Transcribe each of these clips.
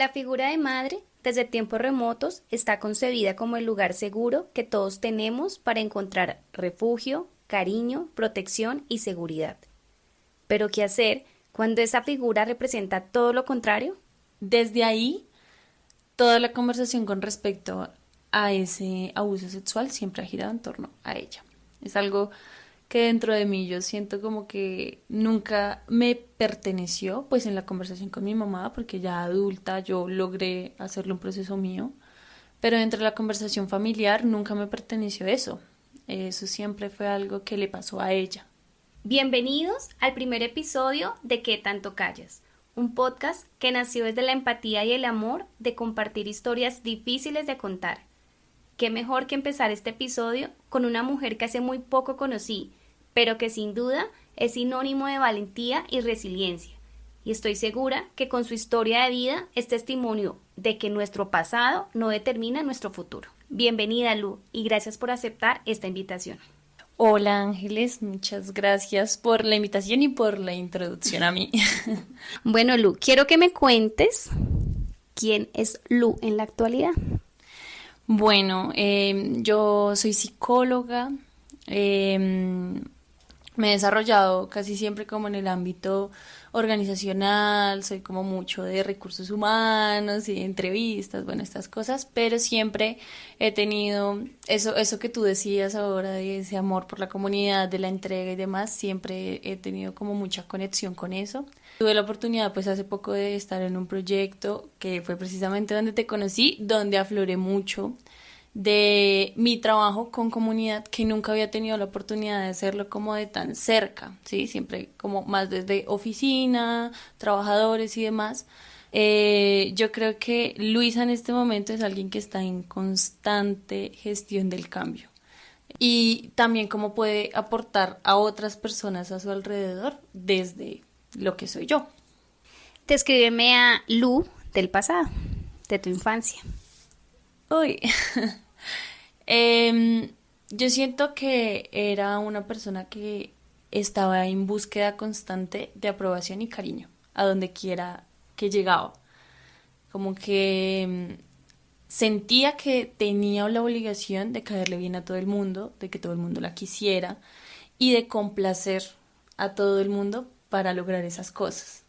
La figura de madre, desde tiempos remotos, está concebida como el lugar seguro que todos tenemos para encontrar refugio, cariño, protección y seguridad. Pero ¿qué hacer cuando esa figura representa todo lo contrario? Desde ahí, toda la conversación con respecto a ese abuso sexual siempre ha girado en torno a ella. Es algo que dentro de mí yo siento como que nunca me perteneció, pues en la conversación con mi mamá, porque ya adulta yo logré hacerlo un proceso mío, pero dentro de la conversación familiar nunca me perteneció eso. Eso siempre fue algo que le pasó a ella. Bienvenidos al primer episodio de ¿Qué tanto callas? Un podcast que nació desde la empatía y el amor de compartir historias difíciles de contar. Qué mejor que empezar este episodio con una mujer que hace muy poco conocí, pero que sin duda es sinónimo de valentía y resiliencia. Y estoy segura que con su historia de vida es testimonio de que nuestro pasado no determina nuestro futuro. Bienvenida, Lu, y gracias por aceptar esta invitación. Hola Ángeles, muchas gracias por la invitación y por la introducción a mí. Bueno, Lu, quiero que me cuentes quién es Lu en la actualidad. Bueno, yo soy psicóloga, me he desarrollado casi siempre como en el ámbito organizacional, soy como mucho de recursos humanos y de entrevistas, bueno, estas cosas, pero siempre he tenido eso que tú decías ahora de ese amor por la comunidad, de la entrega y demás, siempre he tenido como mucha conexión con eso. Tuve la oportunidad pues hace poco de estar en un proyecto que fue precisamente donde te conocí, donde afloré mucho de mi trabajo con comunidad que nunca había tenido la oportunidad de hacerlo como de tan cerca, ¿sí? Siempre como más desde oficina, trabajadores y demás. Yo creo que Luisa en este momento es alguien que está en constante gestión del cambio y también cómo puede aportar a otras personas a su alrededor desde lo que soy yo. Descríbeme a Lu del pasado, de tu infancia. Uy, Em, yo siento que era una persona que estaba en búsqueda constante de aprobación y cariño, a donde quiera que llegaba. Como que sentía que tenía la obligación de caerle bien a todo el mundo, de que todo el mundo la quisiera y de complacer a todo el mundo para lograr esas cosas.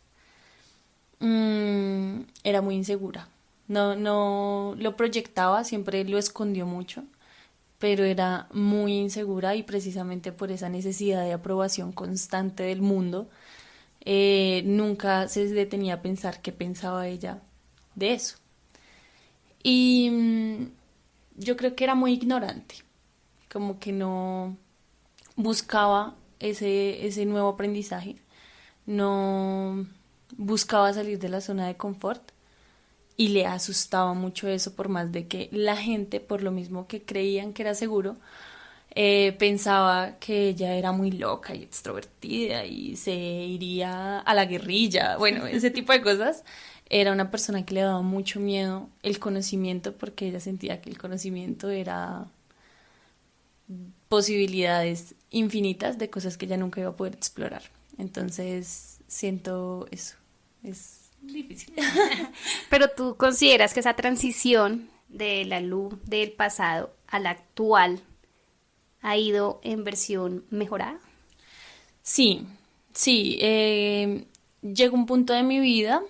Era muy insegura. No lo proyectaba, siempre lo escondió mucho, pero era muy insegura y precisamente por esa necesidad de aprobación constante del mundo, nunca se detenía a pensar qué pensaba ella de eso. Y yo creo que era muy ignorante, como que no buscaba ese nuevo aprendizaje, no buscaba salir de la zona de confort y le asustaba mucho eso por más de que la gente, por lo mismo que creían que era seguro, pensaba que ella era muy loca y extrovertida y se iría a la guerrilla, bueno, ese tipo de cosas. Era una persona que le daba mucho miedo el conocimiento porque ella sentía que el conocimiento era posibilidades infinitas de cosas que ella nunca iba a poder explorar. Entonces, siento eso. Es difícil. Pero tú consideras que esa transición de la Lu del pasado a la actual ha ido en versión mejorada. Sí, sí. Llegó un punto de mi vida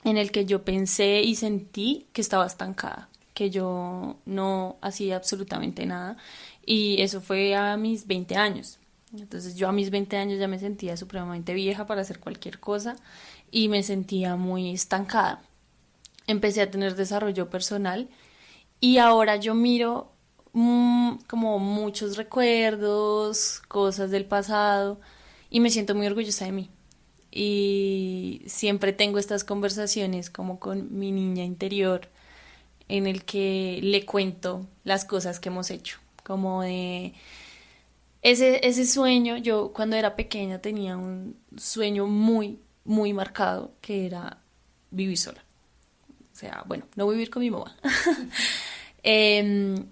en el que yo pensé y sentí que estaba estancada, que yo no hacía absolutamente nada. Y eso fue a mis 20 años. Entonces yo a mis 20 años ya me sentía supremamente vieja para hacer cualquier cosa y me sentía muy estancada. Empecé a tener desarrollo personal y ahora yo miro como muchos recuerdos, cosas del pasado y me siento muy orgullosa de mí. Y siempre tengo estas conversaciones como con mi niña interior en el que le cuento las cosas que hemos hecho, como de ese sueño. Yo cuando era pequeña tenía un sueño muy marcado que era vivir sola. O sea, bueno, no vivir con mi mamá. Em,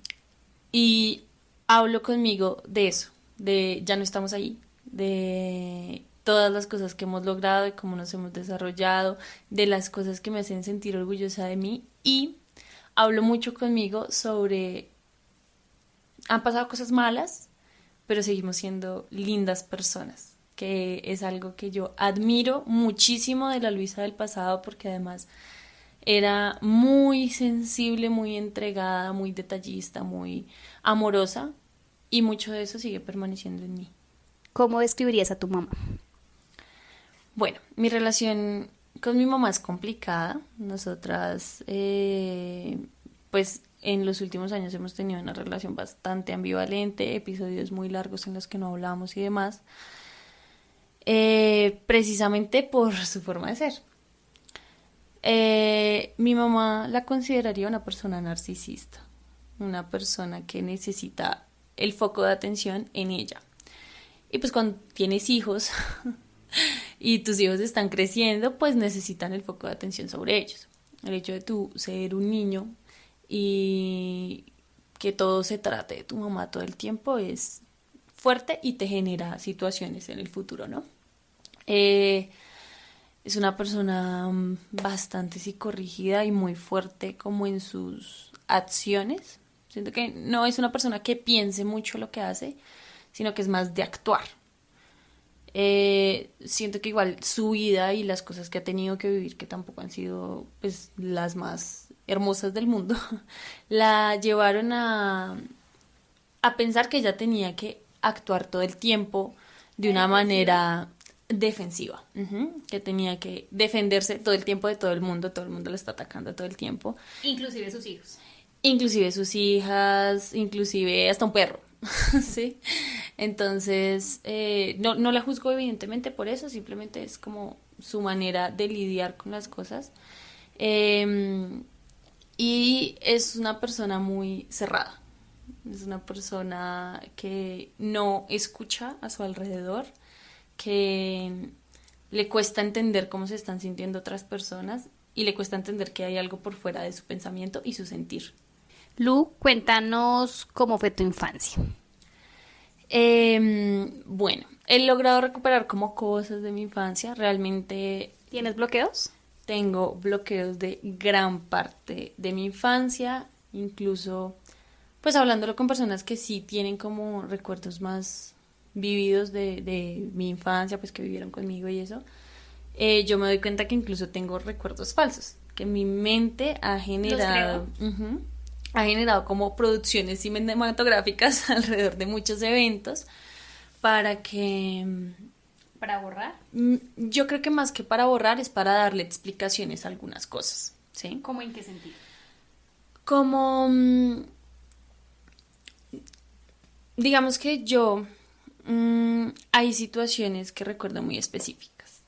y hablo conmigo de eso, de ya no estamos ahí, de todas las cosas que hemos logrado, de cómo nos hemos desarrollado, de las cosas que me hacen sentir orgullosa de mí y hablo mucho conmigo sobre, han pasado cosas malas, pero seguimos siendo lindas personas, que es algo que yo admiro muchísimo de la Luisa del pasado porque además era muy sensible, muy entregada, muy detallista, muy amorosa y mucho de eso sigue permaneciendo en mí. ¿Cómo describirías a tu mamá? Bueno, mi relación con mi mamá es complicada. Nosotras, pues en los últimos años hemos tenido una relación bastante ambivalente, episodios muy largos en los que no hablamos y demás, precisamente por su forma de ser. Mi mamá la consideraría una persona narcisista, una persona que necesita el foco de atención en ella. Y pues cuando tienes hijos y tus hijos están creciendo, pues necesitan el foco de atención sobre ellos. El hecho de tú ser un niño y que todo se trate de tu mamá todo el tiempo es fuerte y te genera situaciones en el futuro, ¿no? Es una persona bastante psicorrígida y muy fuerte como en sus acciones. Siento que no es una persona que piense mucho lo que hace, sino que es más de actuar. Siento que igual su vida y las cosas que ha tenido que vivir, que tampoco han sido pues las más hermosas del mundo, la llevaron a pensar que ella tenía que actuar todo el tiempo de una manera defensiva, que tenía que defenderse todo el tiempo de todo el mundo la está atacando todo el tiempo. Inclusive sus hijos. Inclusive sus hijas, inclusive hasta un perro, ¿sí? Entonces, no la juzgo evidentemente por eso, simplemente es como su manera de lidiar con las cosas. Y es una persona muy cerrada, es una persona que no escucha a su alrededor, que le cuesta entender cómo se están sintiendo otras personas y le cuesta entender que hay algo por fuera de su pensamiento y su sentir. Lu, cuéntanos cómo fue tu infancia. Bueno, he logrado recuperar como cosas de mi infancia. Realmente ¿Tienes bloqueos? tengo bloqueos de gran parte de mi infancia, incluso pues hablándolo con personas que sí tienen como recuerdos más vividos de mi infancia, pues que vivieron conmigo y eso. Yo me doy cuenta que incluso tengo recuerdos falsos, que mi mente ha generado, ha generado como producciones cinematográficas alrededor de muchos eventos para que ¿Para borrar? yo creo que más que para borrar es para darle explicaciones a algunas cosas, ¿sí? ¿Cómo en qué sentido? Como digamos que yo hay situaciones que recuerdo muy específicas.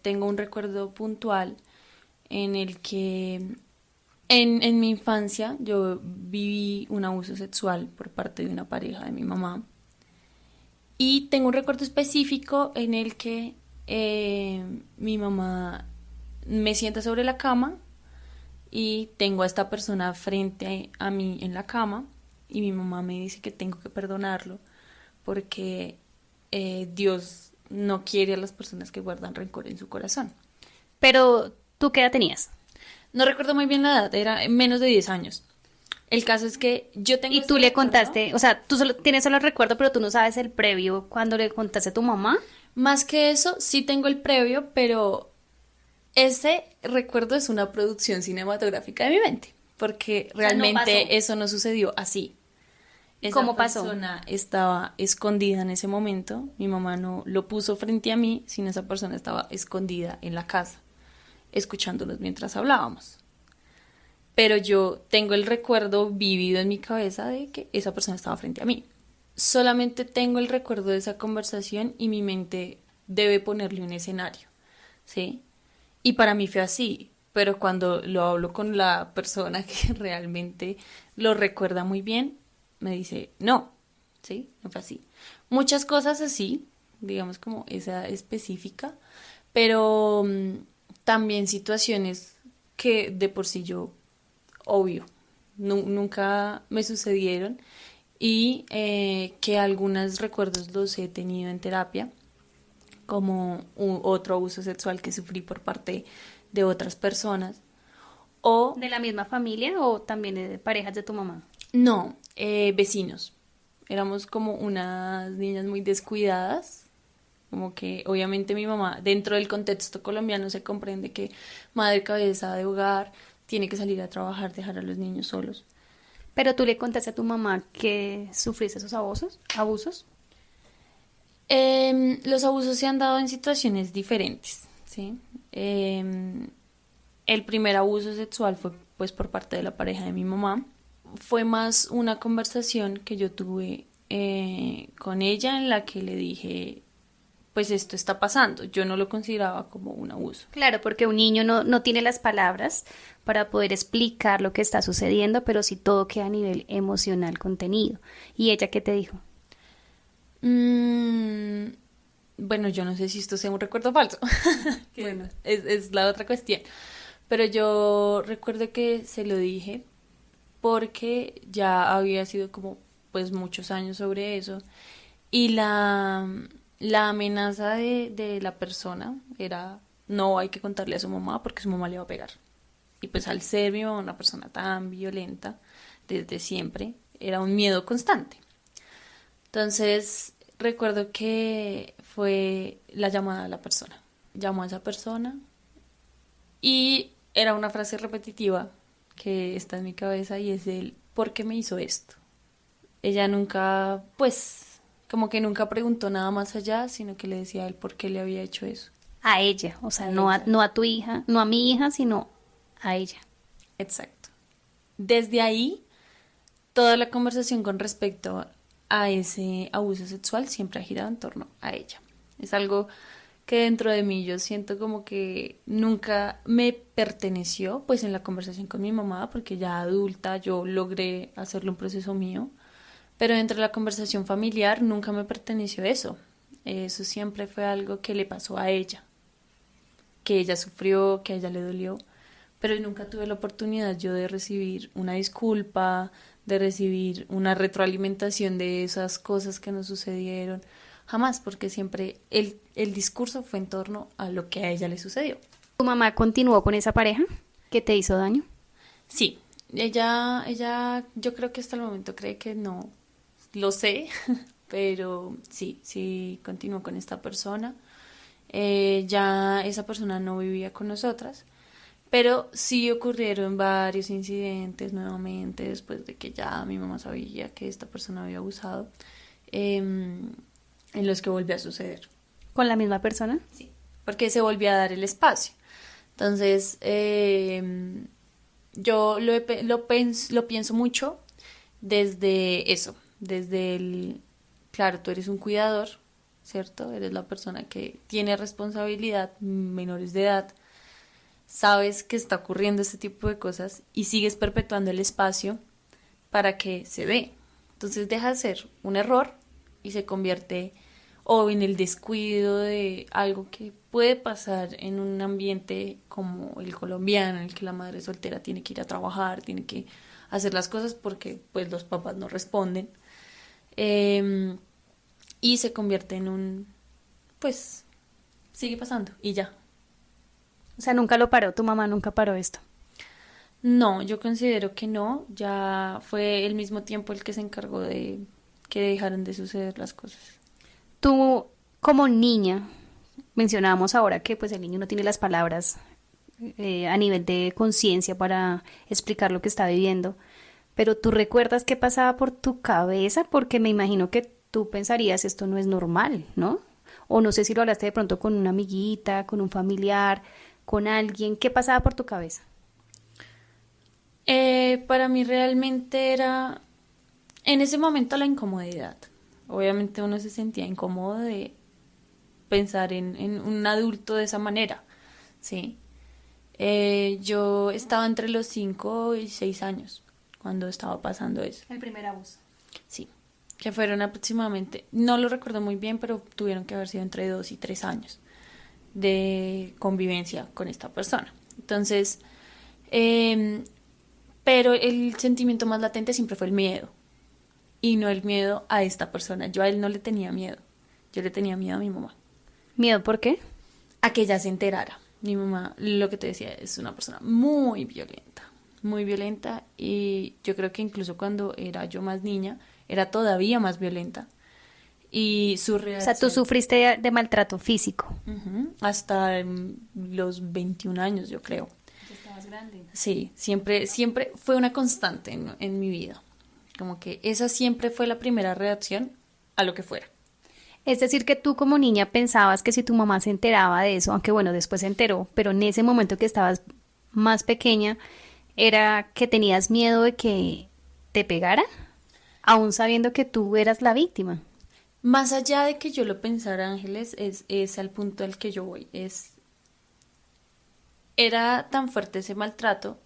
Tengo un recuerdo puntual en el que en mi infancia yo viví un abuso sexual por parte de una pareja de mi mamá. Y tengo un recuerdo específico en el que mi mamá me sienta sobre la cama y tengo a esta persona frente a mí en la cama y mi mamá me dice que tengo que perdonarlo porque Dios no quiere a las personas que guardan rencor en su corazón. Pero, ¿tú qué edad tenías? No recuerdo muy bien la edad, era menos de 10 años. El caso es que yo tengo Y tú este le recuerdo. contaste, o sea, tú solo tienes solo el recuerdo, pero tú no sabes el previo cuando le contaste a tu mamá. Más que eso, sí tengo el previo, pero ese recuerdo es una producción cinematográfica de mi mente, porque O sea, no realmente pasó. eso no sucedió así. Esa ¿Cómo pasó? persona estaba escondida en ese momento, mi mamá no lo puso frente a mí, sino esa persona estaba escondida en la casa, escuchándonos mientras hablábamos. Pero yo tengo el recuerdo vivido en mi cabeza de que esa persona estaba frente a mí. Solamente tengo el recuerdo de esa conversación y mi mente debe ponerle un escenario, ¿sí? Y para mí fue así, pero cuando lo hablo con la persona que realmente lo recuerda muy bien, me dice, no, ¿sí? No fue así. Muchas cosas así, digamos como esa específica, pero también situaciones que de por sí yo, obvio, nunca me sucedieron y que algunos recuerdos los he tenido en terapia, como otro abuso sexual que sufrí por parte de otras personas. O ¿De la misma familia o también de parejas de tu mamá? no, vecinos. Éramos como unas niñas muy descuidadas, como que obviamente mi mamá, dentro del contexto colombiano se comprende que madre cabeza de hogar tiene que salir a trabajar, dejar a los niños solos. ¿Pero tú le contaste a tu mamá que sufriste esos abusos? ¿Abusos? Los abusos se han dado en situaciones diferentes, ¿sí? El primer abuso sexual fue pues por parte de la pareja de mi mamá. Fue más una conversación que yo tuve con ella en la que le dije, pues esto está pasando. Yo no lo consideraba como un abuso. Claro, porque un niño no tiene las palabras para poder explicar lo que está sucediendo, pero sí todo queda a nivel emocional contenido. ¿Y ella qué te dijo? Mm, bueno, yo no sé si esto sea un recuerdo falso. Bueno, es la otra cuestión. Pero yo recuerdo que se lo dije porque ya había sido como pues muchos años sobre eso y la amenaza de la persona era no hay que contarle a su mamá porque su mamá le va a pegar. Y pues al ser mi mamá una persona tan violenta desde siempre, era un miedo constante. Entonces recuerdo que fue la llamada a la persona. Llamó a esa persona y era una frase repetitiva que está en mi cabeza y es el ¿por qué me hizo esto? Ella nunca, pues, como que nunca preguntó nada más allá, sino que le decía a él por qué le había hecho eso. A ella, o sea, A no ella. no a tu hija, no a mi hija, sino a ella. Exacto. Desde ahí, toda la conversación con respecto a ese abuso sexual siempre ha girado en torno a ella. Es algo que dentro de mí yo siento como que nunca me perteneció, pues en la conversación con mi mamá, porque ya adulta yo logré hacerle un proceso mío, pero dentro de la conversación familiar nunca me perteneció eso. Eso siempre fue algo que le pasó a ella, que ella sufrió, que a ella le dolió, pero nunca tuve la oportunidad yo de recibir una disculpa, de recibir una retroalimentación de esas cosas que nos sucedieron. Jamás, porque siempre el discurso fue en torno a lo que a ella le sucedió. ¿Tu mamá continuó con esa pareja que te hizo daño? Sí, yo creo que hasta el momento cree que no lo sé, pero sí, sí continuó con esta persona. Ya esa persona no vivía con nosotras, pero sí ocurrieron varios incidentes nuevamente después de que ya mi mamá sabía que esta persona había abusado, em, en los que volvió a suceder. ¿Con la misma persona? Sí, porque se volvía a dar el espacio. Entonces, yo lo pienso mucho desde eso, desde el, claro, tú eres un cuidador, ¿cierto? Eres la persona que tiene responsabilidad, menores de edad, sabes que está ocurriendo este tipo de cosas y sigues perpetuando el espacio para que se dé. Entonces deja de ser un error y se convierte o en el descuido de algo que puede pasar en un ambiente como el colombiano, en el que la madre soltera tiene que ir a trabajar, tiene que hacer las cosas porque pues los papás no responden. Eh, y se convierte en un, pues, sigue pasando y ya. O sea, nunca lo paró, tu mamá nunca paró esto. No, yo considero que no, ya fue el mismo tiempo el que se encargó de que dejaran de suceder las cosas. Tú, como niña, mencionábamos ahora que pues el niño no tiene las palabras a nivel de conciencia para explicar lo que está viviendo, pero tú recuerdas qué pasaba por tu cabeza, porque me imagino que tú pensarías esto no es normal, ¿no? O no sé si lo hablaste de pronto con una amiguita, con un familiar, con alguien, ¿qué pasaba por tu cabeza? Para mí realmente era en ese momento la incomodidad. Obviamente uno se sentía incómodo de pensar en un adulto de esa manera, ¿sí? Yo estaba entre los 5 y 6 años cuando estaba pasando eso, El primer abuso. sí, que fueron aproximadamente, no lo recuerdo muy bien, pero tuvieron que haber sido entre 2 y 3 años de convivencia con esta persona. Entonces, eh, pero el sentimiento más latente siempre fue el miedo y no el miedo a esta persona. Yo a él no le tenía miedo, yo le tenía miedo a mi mamá. ¿Miedo por qué? A que ella se enterara. Mi mamá, lo que te decía, es una persona muy violenta y yo creo que incluso cuando era yo más niña, era todavía más violenta. Y su O sea, tú reacción, sufriste de maltrato físico. hasta los 21 años, yo creo. Ya estabas grande. Sí, siempre fue una constante en mi vida. Como que esa siempre fue la primera reacción a lo que fuera. Es decir, que tú como niña pensabas que si tu mamá se enteraba de eso, aunque bueno, después se enteró, pero en ese momento que estabas más pequeña, era que tenías miedo de que te pegara, aún sabiendo que tú eras la víctima. Más allá de que yo lo pensara, Ángeles, es al punto al que yo voy. Era tan fuerte ese maltrato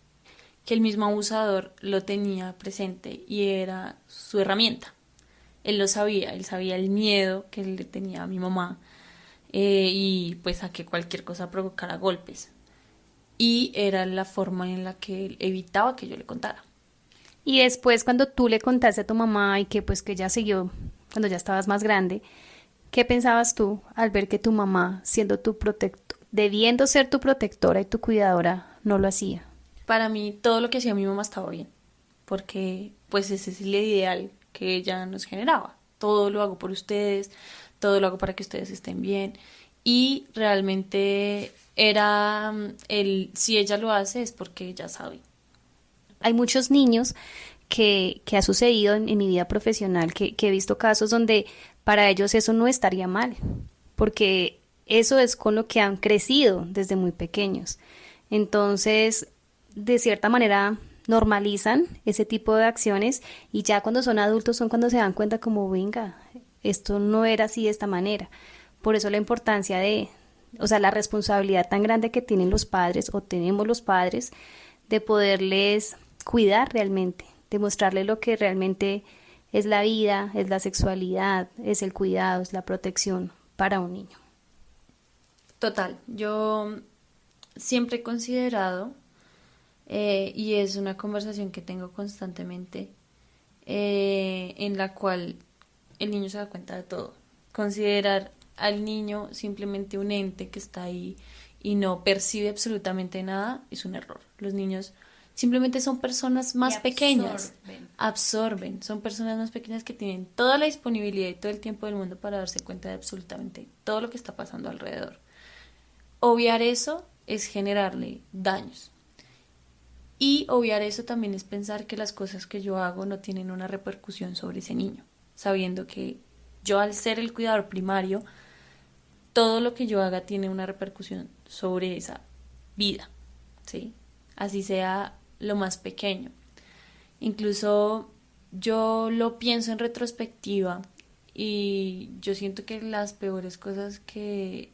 que el mismo abusador lo tenía presente y era su herramienta. Él lo sabía, él sabía el miedo que le tenía a mi mamá, y pues a que cualquier cosa provocara golpes. Y era la forma en la que él evitaba que yo le contara. Y después cuando tú le contaste a tu mamá y que pues que ella siguió cuando ya estabas más grande, ¿qué pensabas tú al ver que tu mamá, siendo tu protector, debiendo ser tu protectora y tu cuidadora, no lo hacía? Para mí todo lo que hacía mi mamá estaba bien, porque pues ese es el ideal que ella nos generaba. Todo lo hago por ustedes, todo lo hago para que ustedes estén bien. Y realmente era si ella lo hace es porque ella sabe. Hay muchos niños que ha sucedido en mi vida profesional, que he visto casos donde para ellos eso no estaría mal, porque eso es con lo que han crecido desde muy pequeños. Entonces, de cierta manera, normalizan ese tipo de acciones y ya cuando son adultos son cuando se dan cuenta como, venga, esto no era así de esta manera. Por eso la importancia de, o sea, la responsabilidad tan grande que tienen los padres o tenemos los padres de poderles cuidar realmente, de mostrarles lo que realmente es la vida, es la sexualidad, es el cuidado, es la protección para un niño. Total, yo siempre he considerado, y es una conversación que tengo constantemente, en la cual el niño se da cuenta de todo. Considerar al niño simplemente un ente que está ahí y no percibe absolutamente nada es un error. Los niños simplemente son personas más pequeñas, absorben, son personas más pequeñas que tienen toda la disponibilidad y todo el tiempo del mundo para darse cuenta de absolutamente todo lo que está pasando alrededor. Obviar eso es generarle daños. Y obviar eso también es pensar que las cosas que yo hago no tienen una repercusión sobre ese niño, sabiendo que yo al ser el cuidador primario, todo lo que yo haga tiene una repercusión sobre esa vida, ¿sí? Así sea lo más pequeño. Incluso yo lo pienso en retrospectiva y yo siento que las peores cosas que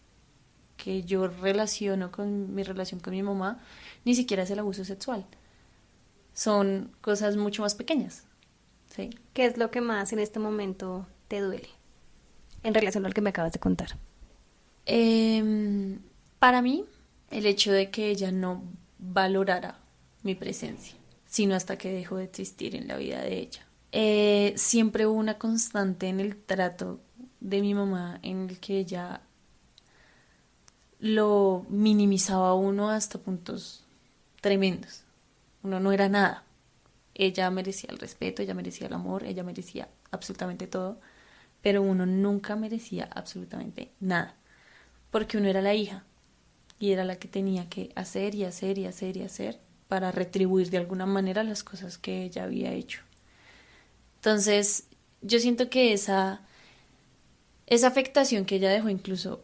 yo relaciono con mi relación con mi mamá ni siquiera es el abuso sexual. Son cosas mucho más pequeñas, ¿sí? ¿Qué es lo que más en este momento te duele en relación a lo que me acabas de contar? Para mí, el hecho de que ella no valorara mi presencia, sino hasta que dejó de existir en la vida de ella. Siempre hubo una constante en el trato de mi mamá en el que ella lo minimizaba a uno hasta puntos tremendos. Uno no era nada. Ella merecía el respeto, ella merecía el amor, ella merecía absolutamente todo, pero uno nunca merecía absolutamente nada, porque uno era la hija y era la que tenía que hacer y hacer y hacer y hacer para retribuir de alguna manera las cosas que ella había hecho. Entonces, yo siento que esa afectación que ella dejó incluso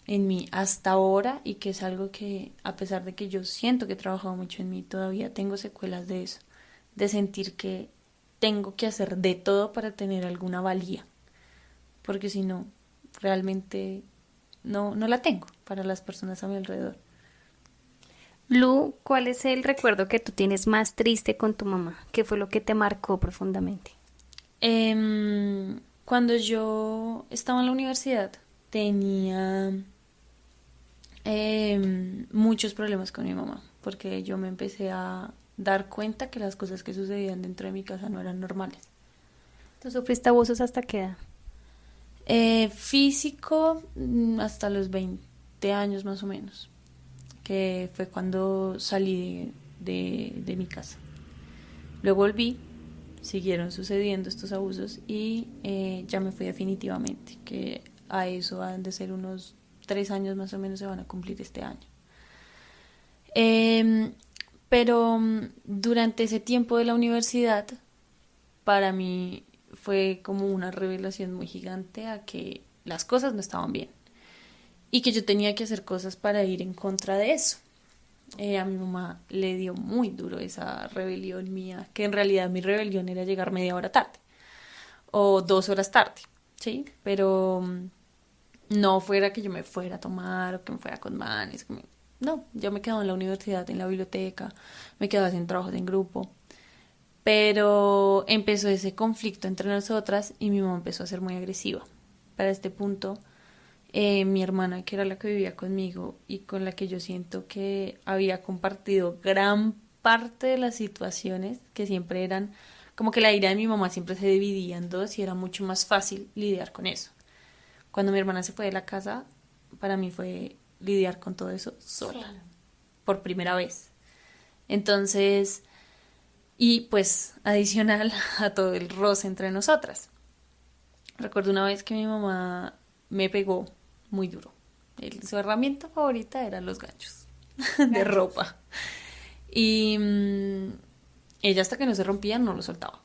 en mí hasta ahora y que es algo que a pesar de que yo siento que he trabajado mucho en mí, todavía tengo secuelas de eso, de sentir que tengo que hacer de todo para tener alguna valía, porque si no, realmente no la tengo para las personas a mi alrededor. Lu, ¿cuál es el recuerdo que tú tienes más triste con tu mamá? ¿Qué fue lo que te marcó profundamente? Cuando yo estaba en la universidad tenía muchos problemas con mi mamá, porque yo me empecé a dar cuenta que las cosas que sucedían dentro de mi casa no eran normales. ¿Tú sufriste abusos hasta qué edad? Físico, hasta los 20 años más o menos, que fue cuando salí de mi casa. Luego volví, siguieron sucediendo estos abusos y ya me fui definitivamente, que a eso han de ser unos 3 años más o menos, se van a cumplir este año. Pero durante ese tiempo de la universidad, para mí fue como una revelación muy gigante a que las cosas no estaban bien y que yo tenía que hacer cosas para ir en contra de eso. A mi mamá le dio muy duro esa rebelión mía, que en realidad mi rebelión era llegar media hora tarde o 2 horas tarde, ¿sí? Pero no fuera que yo me fuera a tomar o que me fuera con manes. No, yo me quedaba en la universidad, en la biblioteca, me quedaba haciendo trabajos en grupo. Pero empezó ese conflicto entre nosotras y mi mamá empezó a ser muy agresiva. Para este punto, mi hermana, que era la que vivía conmigo y con la que yo siento que había compartido gran parte de las situaciones, que siempre eran como que la ira de mi mamá siempre se dividía en dos y era mucho más fácil lidiar con eso. Cuando mi hermana se fue de la casa, para mí fue lidiar con todo eso sola, por primera vez. Entonces, y pues adicional a todo el roce entre nosotras. Recuerdo una vez que mi mamá me pegó muy duro. Su herramienta favorita eran los ganchos de ropa. Y ella hasta que no se rompían no lo soltaba.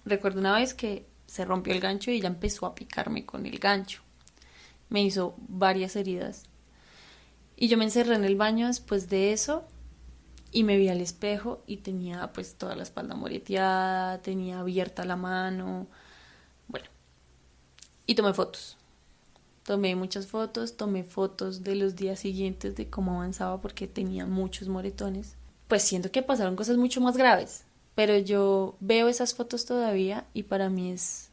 Recuerdo una vez que se rompió el gancho y ella empezó a picarme con el gancho. Me hizo varias heridas. Y yo me encerré en el baño después de eso y me vi al espejo y tenía pues toda la espalda moreteada, tenía abierta la mano. Bueno, y tomé fotos. Tomé muchas fotos, tomé fotos de los días siguientes de cómo avanzaba porque tenía muchos moretones. Pues siento que pasaron cosas mucho más graves, pero yo veo esas fotos todavía y para mí es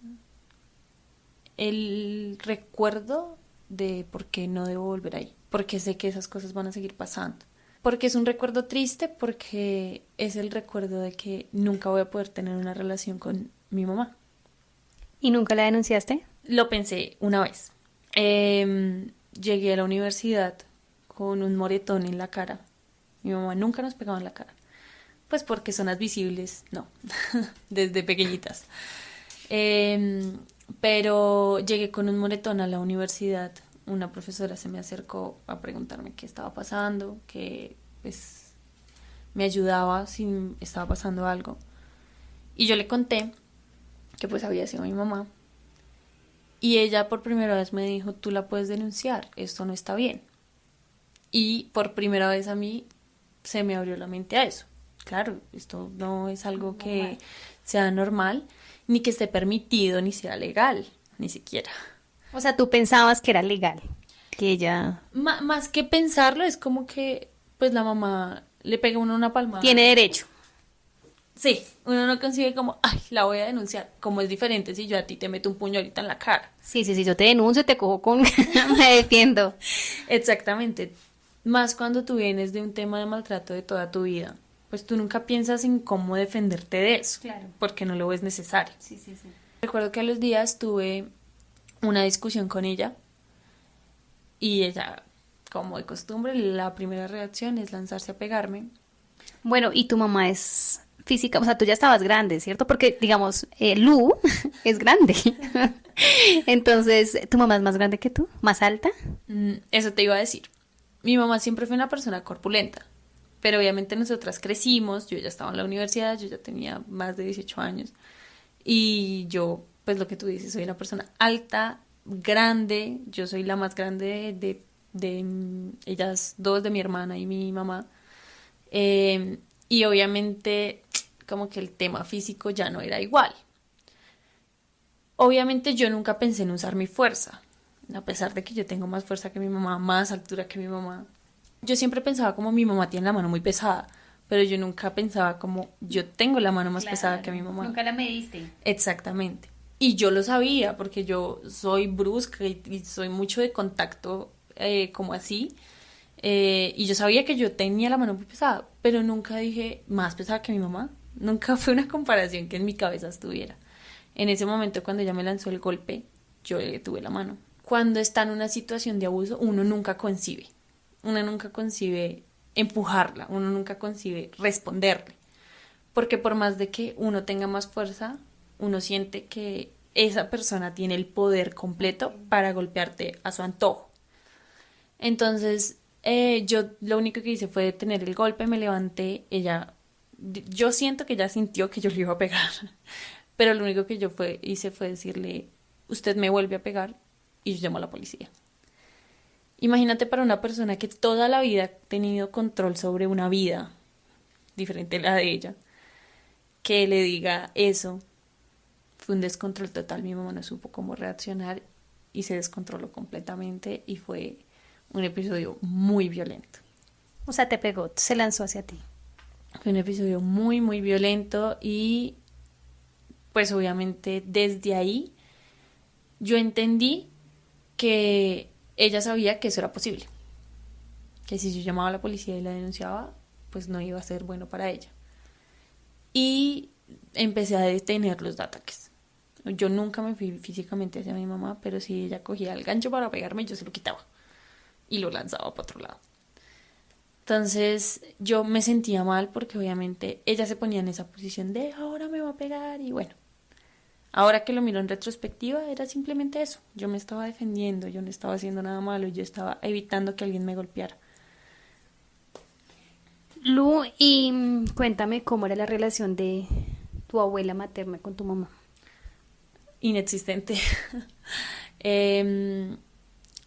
el recuerdo de por qué no debo volver ahí, porque sé que esas cosas van a seguir pasando. Porque es un recuerdo triste, porque es el recuerdo de que nunca voy a poder tener una relación con mi mamá. ¿Y nunca la denunciaste? Lo pensé una vez. Llegué a la universidad con un moretón en la cara. Mi mamá nunca nos pegaba en la cara. Pues porque zonas visibles, no, desde pequeñitas. Pero llegué con un moretón a la universidad. Una profesora se me acercó a preguntarme qué estaba pasando, que pues me ayudaba si estaba pasando algo. Y yo le conté que pues había sido mi mamá. Y ella por primera vez me dijo, tú la puedes denunciar, esto no está bien. Y por primera vez a mí se me abrió la mente a eso. Claro, esto no es algo que sea normal, ni que esté permitido, ni sea legal, ni siquiera. O sea, tú pensabas que era legal, que ella Más que pensarlo, es como que pues la mamá le pega a uno una palmada. tiene derecho. Sí, uno no consigue como, ay, la voy a denunciar. Como es diferente si yo a ti te meto un puño ahorita en la cara. Sí, sí, sí, yo te denuncio, te cojo con... me defiendo. Exactamente. Más cuando tú vienes de un tema de maltrato de toda tu vida, pues tú nunca piensas en cómo defenderte de eso. Claro. Porque no lo ves necesario. Sí, sí, sí. Recuerdo que a los días tuve una discusión con ella y ella, como de costumbre, la primera reacción es lanzarse a pegarme. Bueno, y tu mamá es física, o sea, tú ya estabas grande, ¿cierto? Porque, digamos, Lu es grande. Entonces, ¿tu mamá es más grande que tú? ¿Más alta? Eso te iba a decir. Mi mamá siempre fue una persona corpulenta, pero obviamente nosotras crecimos, yo ya estaba en la universidad, yo ya tenía más de 18 años y yo, pues lo que tú dices, soy una persona alta, grande, yo soy la más grande de ellas dos, de mi hermana y mi mamá. Y obviamente como que el tema físico ya no era igual. Obviamente yo nunca pensé en usar mi fuerza, a pesar de que yo tengo más fuerza que mi mamá, más altura que mi mamá. Yo siempre pensaba como mi mamá tiene la mano muy pesada, pero yo nunca pensaba como yo tengo la mano más pesada que mi mamá. Nunca la mediste. Exactamente. Y yo lo sabía porque yo soy brusca y soy mucho de contacto como así. Y yo sabía que yo tenía la mano muy pesada, pero nunca dije más pesada que mi mamá. Nunca fue una comparación que en mi cabeza estuviera. En ese momento cuando ella me lanzó el golpe, yo le tuve la mano. Cuando está en una situación de abuso, uno nunca concibe empujarla, uno nunca concibe responderle, porque por más de que uno tenga más fuerza, uno siente que esa persona tiene el poder completo para golpearte a su antojo. Entonces, yo lo único que hice fue detener el golpe, me levanté, yo siento que ella sintió que yo le iba a pegar, pero lo único que hice fue decirle, usted me vuelve a pegar y yo llamo a la policía. Imagínate para una persona que toda la vida ha tenido control sobre una vida diferente a la de ella, que le diga eso, fue un descontrol total. Mi mamá no supo cómo reaccionar y se descontroló completamente y fue un episodio muy violento. O sea, te pegó, se lanzó hacia ti. Fue un episodio muy, muy violento y pues obviamente desde ahí yo entendí que ella sabía que eso era posible. Que si yo llamaba a la policía y la denunciaba, pues no iba a ser bueno para ella. Y empecé a detener los ataques. Yo nunca me fui físicamente hacia mi mamá, pero si ella cogía el gancho para pegarme, yo se lo quitaba y lo lanzaba para otro lado. Entonces yo me sentía mal porque obviamente ella se ponía en esa posición de ahora me va a pegar y bueno, ahora que lo miro en retrospectiva era simplemente eso. Yo me estaba defendiendo, yo no estaba haciendo nada malo, yo estaba evitando que alguien me golpeara. Lu, y cuéntame cómo era la relación de tu abuela materna con tu mamá. Inexistente. Em,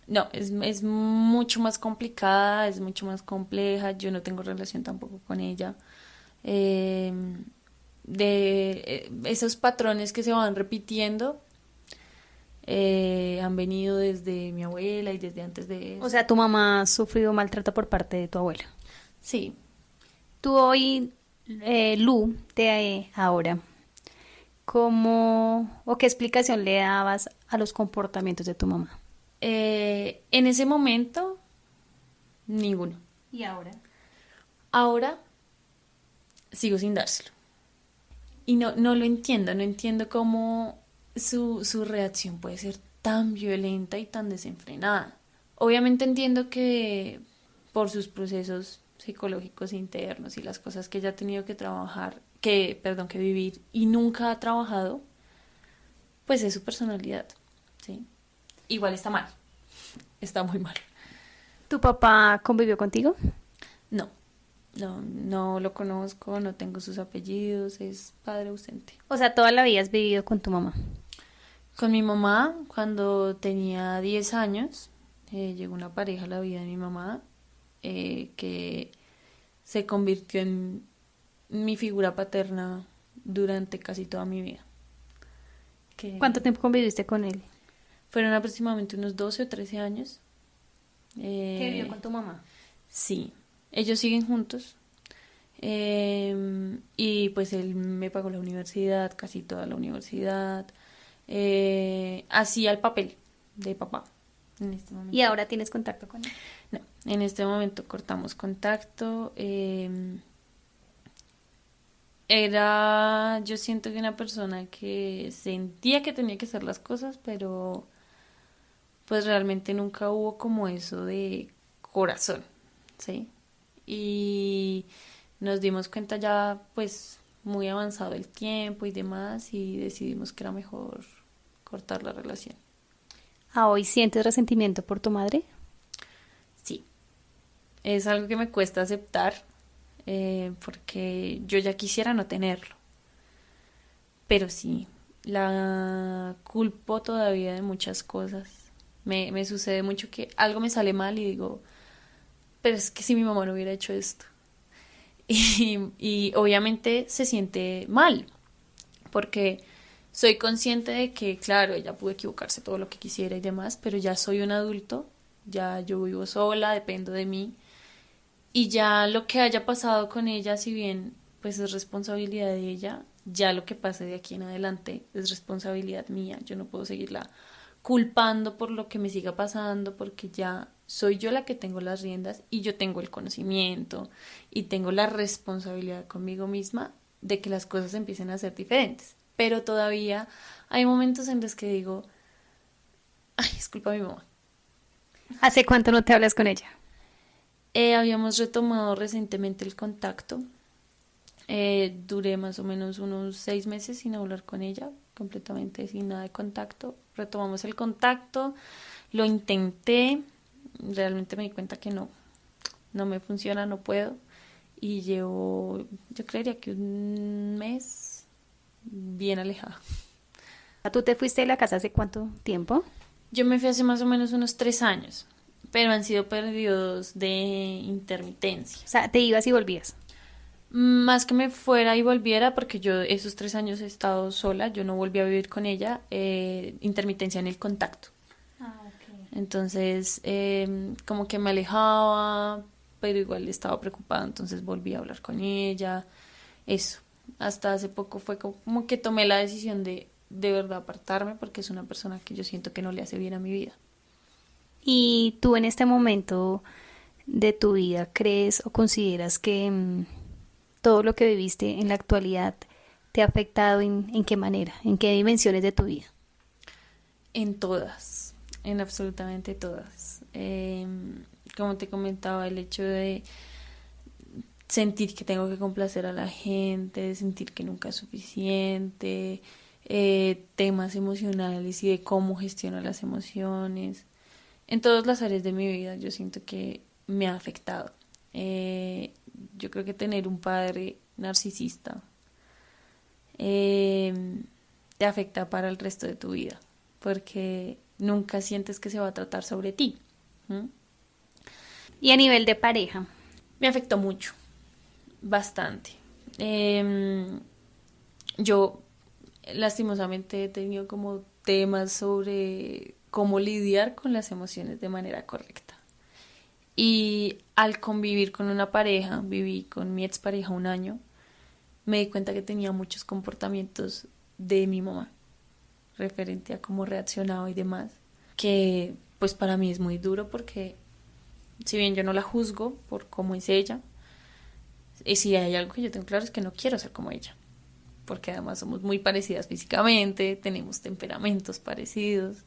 no, es mucho más complicada, es mucho más compleja. Yo no tengo relación tampoco con ella. Esos patrones que se van repitiendo han venido desde mi abuela y desde antes de O eso. sea, tu mamá ha sufrido maltrato por parte de tu abuela. Sí, Tú hoy, Lu, de ahora, ¿cómo o qué explicación le dabas a los comportamientos de tu mamá? en ese momento, ninguno. ¿Y ahora? Ahora sigo sin dárselo. Y no lo entiendo, no entiendo cómo su reacción puede ser tan violenta y tan desenfrenada. Obviamente entiendo que por sus procesos psicológicos internos y las cosas que ella ha tenido que trabajar, que vivir y nunca ha trabajado, pues es su personalidad, ¿sí? Igual está mal, está muy mal. ¿Tu papá convivió contigo? No, no lo conozco, no tengo sus apellidos, es padre ausente. O sea, toda la vida has vivido con tu mamá. Con mi mamá, cuando tenía 10 años, llegó una pareja a la vida de mi mamá que se convirtió en mi figura paterna durante casi toda mi vida. Que ¿Cuánto tiempo conviviste con él? fueron aproximadamente unos 12 o 13 años. ¿Qué vivió con tu mamá? Sí, ellos siguen juntos. Y pues él me pagó la universidad, casi toda la universidad. Hacía el papel de papá en este momento. ¿Y ahora tienes contacto con él? No, en este momento cortamos contacto. Yo siento que una persona que sentía que tenía que hacer las cosas, pero pues realmente nunca hubo como eso de corazón, ¿sí? Y nos dimos cuenta ya pues muy avanzado el tiempo y demás y decidimos que era mejor cortar la relación. ¿A hoy sientes resentimiento por tu madre? Sí, es algo que me cuesta aceptar porque yo ya quisiera no tenerlo, pero sí, la culpo todavía de muchas cosas. Me sucede mucho que algo me sale mal y digo, pero es que si mi mamá no hubiera hecho esto. Y obviamente se siente mal, porque soy consciente de que, claro, ella pudo equivocarse todo lo que quisiera y demás, pero ya soy un adulto, ya yo vivo sola, dependo de mí, y ya lo que haya pasado con ella, si bien pues es responsabilidad de ella, ya lo que pase de aquí en adelante es responsabilidad mía, yo no puedo seguirla culpando por lo que me siga pasando, porque ya soy yo la que tengo las riendas y yo tengo el conocimiento y tengo la responsabilidad conmigo misma de que las cosas empiecen a ser diferentes. Pero todavía hay momentos en los que digo, culpa de mi mamá. ¿Hace cuánto no te hablas con ella? Habíamos retomado recientemente el contacto. Duré más o menos unos 6 meses sin hablar con ella, completamente sin nada de contacto. Retomamos el contacto, lo intenté, realmente me di cuenta que no me funciona, no puedo. Y llevo, yo creería que un mes bien alejada. ¿Tú te fuiste de la casa hace cuánto tiempo? Yo me fui hace más o menos unos 3 años, pero han sido periodos de intermitencia. O sea, te ibas y volvías. Más que me fuera y volviera, porque yo esos 3 años he estado sola, yo no volví a vivir con ella, intermitencia en el contacto. Ah, ok. Entonces, como que me alejaba, pero igual estaba preocupada, entonces volví a hablar con ella, eso. Hasta hace poco fue como que tomé la decisión de verdad apartarme, porque es una persona que yo siento que no le hace bien a mi vida. ¿Y tú en este momento de tu vida crees o consideras que todo lo que viviste en la actualidad te ha afectado en qué manera, en qué dimensiones de tu vida? En todas, en absolutamente todas. Como te comentaba, el hecho de sentir que tengo que complacer a la gente, de sentir que nunca es suficiente, temas emocionales y de cómo gestiono las emociones. En todas las áreas de mi vida yo siento que me ha afectado. Eh, yo creo que tener un padre narcisista te afecta para el resto de tu vida, porque nunca sientes que se va a tratar sobre ti. ¿Mm? Y a nivel de pareja, Me afectó mucho, bastante. Yo lastimosamente he tenido como temas sobre cómo lidiar con las emociones de manera correcta. Y al convivir con una pareja, viví con mi expareja un año, me di cuenta que tenía muchos comportamientos de mi mamá, referente a cómo reaccionaba y demás, que pues para mí es muy duro porque si bien yo no la juzgo por cómo es ella, y si hay algo que yo tengo claro es que no quiero ser como ella, porque además somos muy parecidas físicamente, tenemos temperamentos parecidos,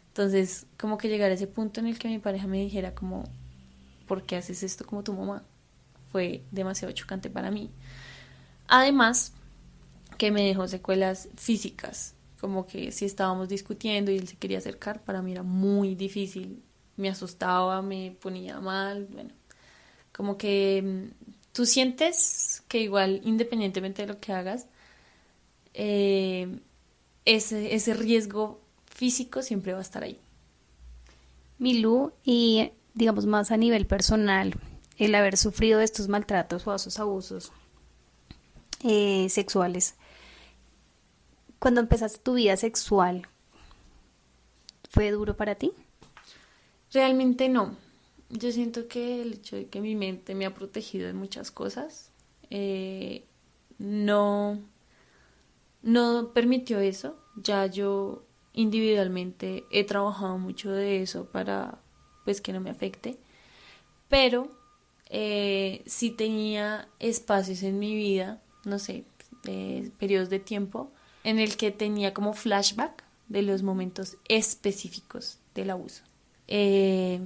entonces como que llegar a ese punto en el que mi pareja me dijera como, ¿por qué haces esto como tu mamá? Fue demasiado chocante para mí. Además, que me dejó secuelas físicas, como que si estábamos discutiendo y él se quería acercar, para mí era muy difícil, me asustaba, me ponía mal, bueno, como que tú sientes que igual, independientemente de lo que hagas, eh, ese riesgo físico siempre va a estar ahí. Milú, y digamos más a nivel personal, el haber sufrido estos maltratos o esos abusos sexuales, cuando empezaste tu vida sexual, ¿fue duro para ti? Realmente no. Yo siento que el hecho de que mi mente me ha protegido de muchas cosas, no, no permitió eso. Ya yo individualmente he trabajado mucho de eso para pues que no me afecte. Pero sí tenía espacios en mi vida, no sé, periodos de tiempo, en el que tenía como flashback de los momentos específicos del abuso. Eh,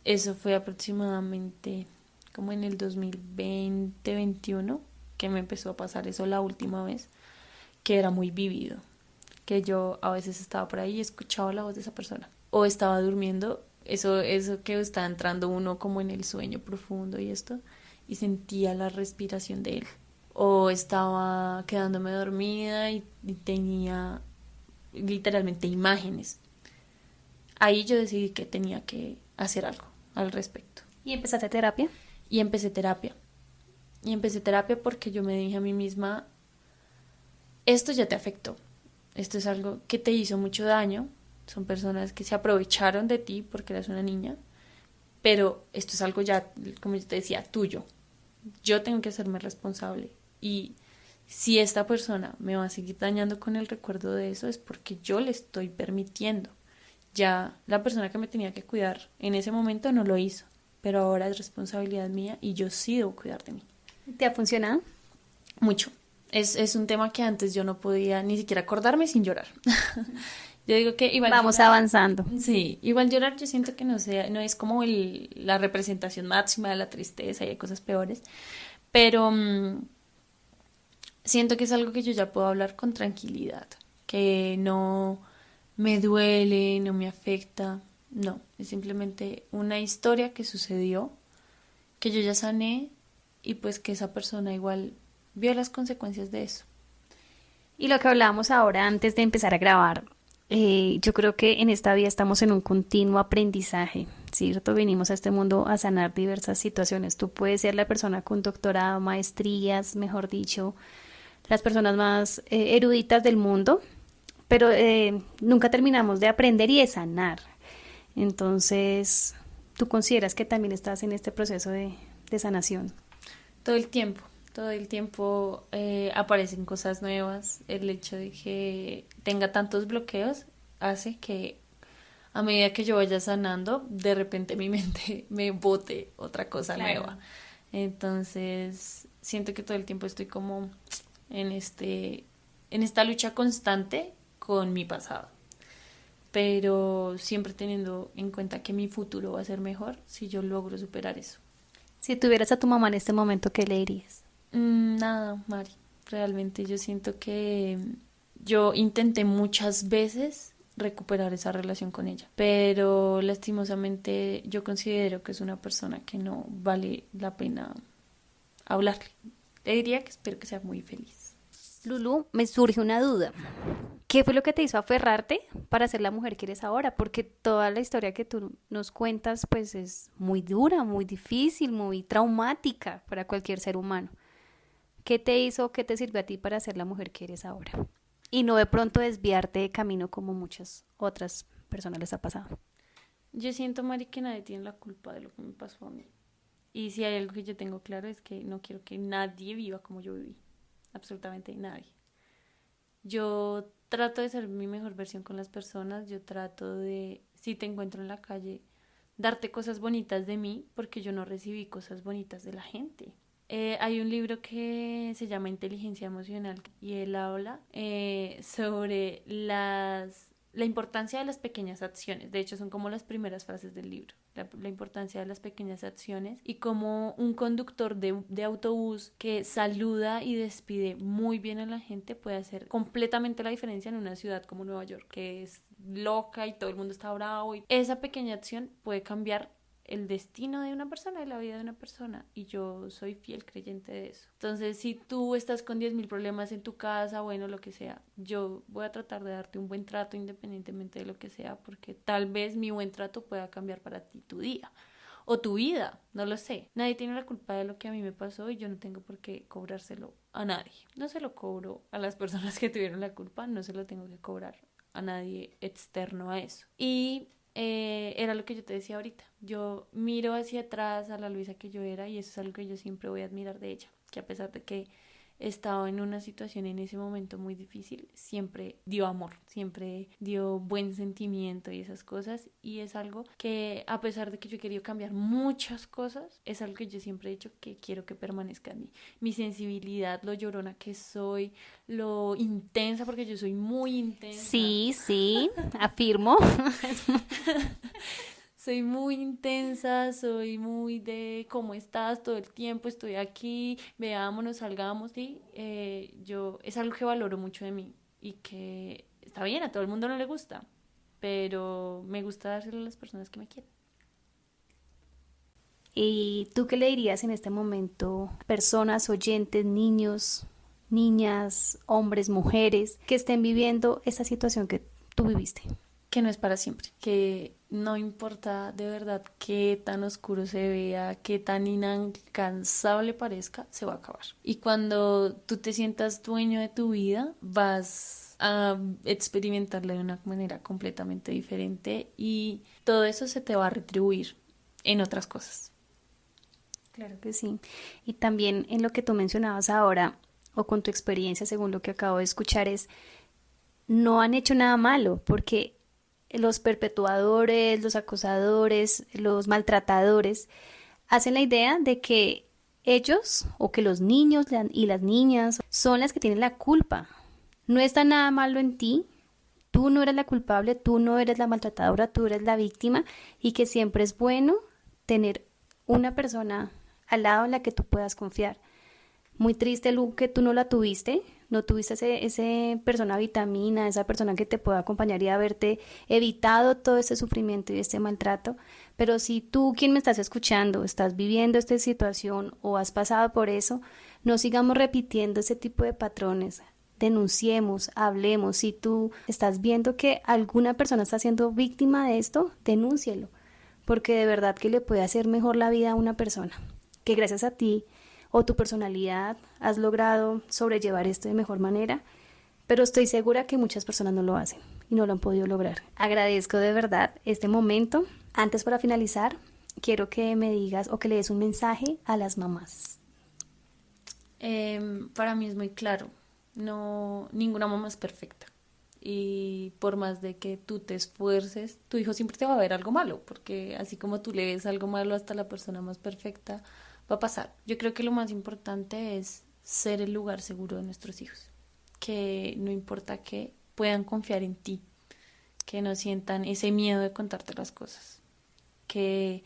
Eso fue aproximadamente como en el 2020-21 que me empezó a pasar eso la última vez, que era muy vívido, que yo a veces estaba por ahí y escuchaba la voz de esa persona, o estaba durmiendo, eso que está entrando uno como en el sueño profundo y esto, y sentía la respiración de él, o estaba quedándome dormida y tenía literalmente imágenes. Ahí yo decidí que tenía que hacer algo al respecto. ¿Y empezaste terapia? Y empecé terapia. Y empecé terapia porque yo me dije a mí misma, esto ya te afectó. Esto es algo que te hizo mucho daño. Son personas que se aprovecharon de ti porque eras una niña. Pero esto es algo ya, como yo te decía, tuyo. Yo tengo que hacerme responsable. Y si esta persona me va a seguir dañando con el recuerdo de eso, es porque yo le estoy permitiendo. Ya la persona que me tenía que cuidar en ese momento no lo hizo, pero ahora es responsabilidad mía y yo sí debo cuidar de mí. ¿Te ha funcionado? Mucho. Es un tema que antes yo no podía ni siquiera acordarme sin llorar. Yo digo que igual Vamos llorar, avanzando. sí, igual llorar yo siento que no sea, no es como la representación máxima de la tristeza y hay cosas peores, pero siento que es algo que yo ya puedo hablar con tranquilidad, que no me duele, no me afecta, no, es simplemente una historia que sucedió, que yo ya sané y pues que esa persona igual vio las consecuencias de eso. Y lo que hablábamos ahora antes de empezar a grabar, yo creo que en esta vida estamos en un continuo aprendizaje, ¿cierto? Venimos a este mundo a sanar diversas situaciones. Tú puedes ser la persona con doctorado, maestrías, mejor dicho, las personas más eruditas del mundo, pero nunca terminamos de aprender y de sanar. Entonces, ¿tú consideras que también estás en este proceso de sanación? Todo el tiempo, todo el tiempo aparecen cosas nuevas. El hecho de que tenga tantos bloqueos hace que a medida que yo vaya sanando, de repente mi mente me bote otra cosa Claro. nueva. Entonces, siento que todo el tiempo estoy como en esta lucha constante con mi pasado, pero siempre teniendo en cuenta que mi futuro va a ser mejor si yo logro superar eso. Si tuvieras a tu mamá en este momento, ¿qué le dirías? Nada, Mari. Realmente yo siento que yo intenté muchas veces recuperar esa relación con ella, pero lastimosamente yo considero que es una persona que no vale la pena hablarle. Le diría que espero que sea muy feliz. Lulu, me surge una duda. ¿Qué fue lo que te hizo aferrarte para ser la mujer que eres ahora? Porque toda la historia que tú nos cuentas, pues es muy dura, muy difícil, muy traumática para cualquier ser humano. ¿Qué te hizo, qué te sirvió a ti para ser la mujer que eres ahora? Y no de pronto desviarte de camino como muchas otras personas les ha pasado. Yo siento, Mari, que nadie tiene la culpa de lo que me pasó a mí. Y si hay algo que yo tengo claro es que no quiero que nadie viva como yo viví. Absolutamente nadie. Yo trato de ser mi mejor versión con las personas, yo trato de, si te encuentro en la calle, darte cosas bonitas de mí, porque yo no recibí cosas bonitas de la gente. Hay un libro que se llama Inteligencia Emocional y él habla sobre la importancia de las pequeñas acciones. De hecho, son como las primeras frases del libro. La importancia de las pequeñas acciones y como un conductor de autobús que saluda y despide muy bien a la gente puede hacer completamente la diferencia en una ciudad como Nueva York, que es loca y todo el mundo está bravo. Y esa pequeña acción puede cambiar el destino de una persona, de la vida de una persona, y yo soy fiel creyente de eso. Entonces, si tú estás con 10.000 problemas en tu casa, bueno, lo que sea, yo voy a tratar de darte un buen trato independientemente de lo que sea, porque tal vez mi buen trato pueda cambiar para ti tu día o tu vida, no lo sé. Nadie tiene la culpa de lo que a mí me pasó y yo no tengo por qué cobrárselo a nadie. No se lo cobro a las personas que tuvieron la culpa, no se lo tengo que cobrar a nadie externo a eso. Y era lo que yo te decía ahorita. Yo miro hacia atrás a la Luisa que yo era y eso es algo que yo siempre voy a admirar de ella, que a pesar de que estaba en una situación en ese momento muy difícil, siempre dio amor, siempre dio buen sentimiento y esas cosas. Y es algo que a pesar de que yo he querido cambiar muchas cosas, es algo que yo siempre he dicho que quiero que permanezca en mí. Mi sensibilidad, lo llorona que soy, lo intensa, porque yo soy muy intensa. Sí, sí, afirmo. Soy muy intensa, soy muy de cómo estás todo el tiempo, estoy aquí, veámonos, salgamos, ¿sí? Yo, es algo que valoro mucho de mí y que está bien, a todo el mundo no le gusta, pero me gusta dárselo a las personas que me quieren. ¿Y tú qué le dirías en este momento a personas, oyentes, niños, niñas, hombres, mujeres que estén viviendo esa situación que tú viviste? Que no es para siempre, que no importa de verdad qué tan oscuro se vea, qué tan inalcanzable parezca, se va a acabar. Y cuando tú te sientas dueño de tu vida, vas a experimentarla de una manera completamente diferente y todo eso se te va a retribuir en otras cosas. Claro que sí. Y también en lo que tú mencionabas ahora, o con tu experiencia, según lo que acabo de escuchar, es no han hecho nada malo, porque los perpetuadores, los acosadores, los maltratadores hacen la idea de que ellos o que los niños y las niñas son las que tienen la culpa. No está nada malo en ti, tú no eres la culpable, tú no eres la maltratadora, tú eres la víctima y que siempre es bueno tener una persona al lado en la que tú puedas confiar. Muy triste, Lu, que tú no la tuviste, no tuviste ese persona vitamina, esa persona que te pueda acompañar y haberte evitado todo ese sufrimiento y este maltrato. Pero si tú, quien me estás escuchando, estás viviendo esta situación o has pasado por eso, no sigamos repitiendo ese tipo de patrones. Denunciemos, hablemos. Si tú estás viendo que alguna persona está siendo víctima de esto, denúncielo, porque de verdad que le puede hacer mejor la vida a una persona, que gracias a ti o tu personalidad has logrado sobrellevar esto de mejor manera, pero estoy segura que muchas personas no lo hacen y no lo han podido lograr. Agradezco de verdad este momento. Antes, para finalizar, quiero que me digas o que le des un mensaje a las mamás. Para mí es muy claro, no, ninguna mamá es perfecta. Y por más de que tú te esfuerces, tu hijo siempre te va a ver algo malo, porque así como tú le ves algo malo hasta la persona más perfecta, va a pasar. Yo creo que lo más importante es ser el lugar seguro de nuestros hijos, que no importa que puedan confiar en ti, que no sientan ese miedo de contarte las cosas, que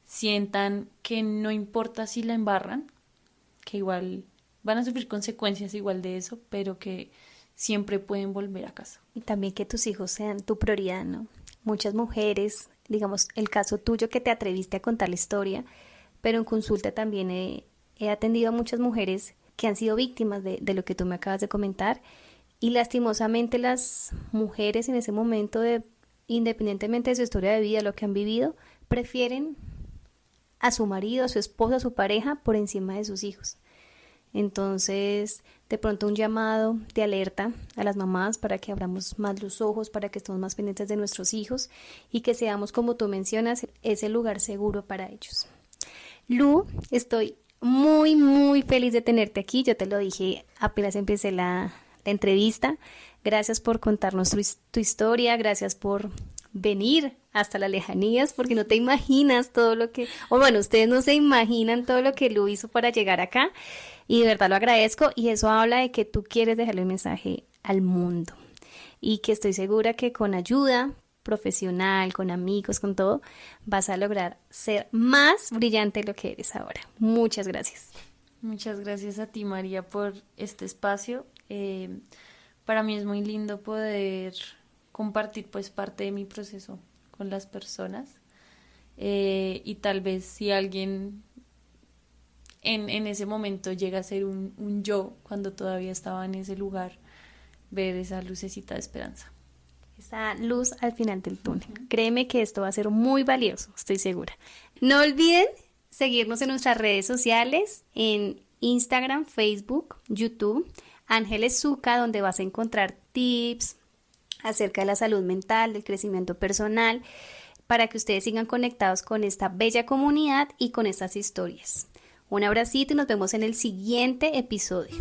sientan que no importa si la embarran, que igual van a sufrir consecuencias igual de eso, pero que siempre pueden volver a casa. Y también que tus hijos sean tu prioridad, ¿no? Muchas mujeres, digamos, el caso tuyo que te atreviste a contar la historia, pero en consulta también he atendido a muchas mujeres que han sido víctimas de lo que tú me acabas de comentar y lastimosamente las mujeres en ese momento, independientemente de su historia de vida, lo que han vivido, prefieren a su marido, a su esposo, a su pareja por encima de sus hijos. Entonces, de pronto un llamado de alerta a las mamás para que abramos más los ojos, para que estemos más pendientes de nuestros hijos y que seamos, como tú mencionas, ese lugar seguro para ellos. Lu, estoy muy, muy feliz de tenerte aquí. Yo te lo dije apenas empecé la entrevista. Gracias por contarnos tu historia, gracias por venir hasta las lejanías, porque no te imaginas todo lo que, o bueno, ustedes no se imaginan todo lo que Lu hizo para llegar acá y de verdad lo agradezco y eso habla de que tú quieres dejarle un mensaje al mundo y que estoy segura que con ayuda profesional, con amigos, con todo, vas a lograr ser más brillante de lo que eres ahora. Muchas gracias. Muchas gracias a ti, María, por este espacio. Para mí es muy lindo poder compartir pues parte de mi proceso con las personas y tal vez si alguien en ese momento llega a ser un yo cuando todavía estaba en ese lugar, ver esa lucecita de esperanza. Esa luz al final del túnel. Créeme que esto va a ser muy valioso, estoy segura. No olviden seguirnos en nuestras redes sociales, en Instagram, Facebook, YouTube, Ángeles Zucca, donde vas a encontrar tips acerca de la salud mental, del crecimiento personal, para que ustedes sigan conectados con esta bella comunidad y con estas historias. Un abracito y nos vemos en el siguiente episodio.